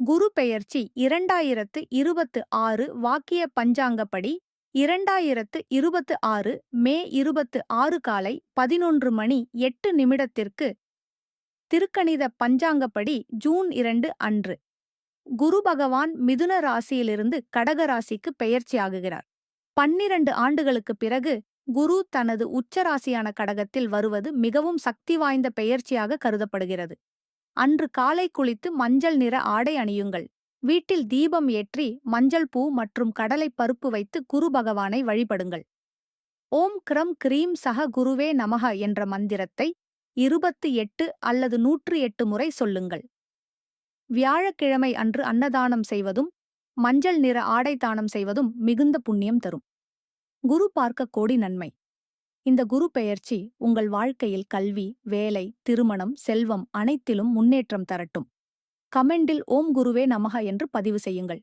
குரு பெயர்ச்சி 2026 வாக்கிய பஞ்சாங்கப்படி 2026 மே 26 காலை 11:08 திருக்கணித பஞ்சாங்கப்படி ஜூன் 2 அன்று குரு பகவான் மிதுன ராசியிலிருந்து கடக ராசிக்கு பெயர்ச்சியாகுகிறார். 12 ஆண்டுகளுக்குப் பிறகு குரு தனது உச்சராசியான கடகத்தில் வருவது மிகவும் சக்தி வாய்ந்த பெயர்ச்சியாக கருதப்படுகிறது. அன்று காலை குளித்து மஞ்சள் நிற ஆடை அணியுங்கள். வீட்டில் தீபம் ஏற்றி மஞ்சள் பூ மற்றும் கடலை பருப்பு வைத்து குரு பகவானை வழிபடுங்கள். ஓம் க்ரம் க்ரீம் சக குருவே நமக என்ற மந்திரத்தை 28 அல்லது 108 முறை சொல்லுங்கள். வியாழக்கிழமை அன்று அன்னதானம் செய்வதும் மஞ்சள் நிற ஆடை தானம் செய்வதும் மிகுந்த புண்ணியம் தரும். குரு பார்க்க கோடி நன்மை. இந்த குரு பெயர்ச்சி உங்கள் வாழ்க்கையில் கல்வி, வேலை, திருமணம், செல்வம் அனைத்திலும் முன்னேற்றம் தரட்டும். கமெண்டில் ஓம் குருவே நமக என்று பதிவு செய்யுங்கள்.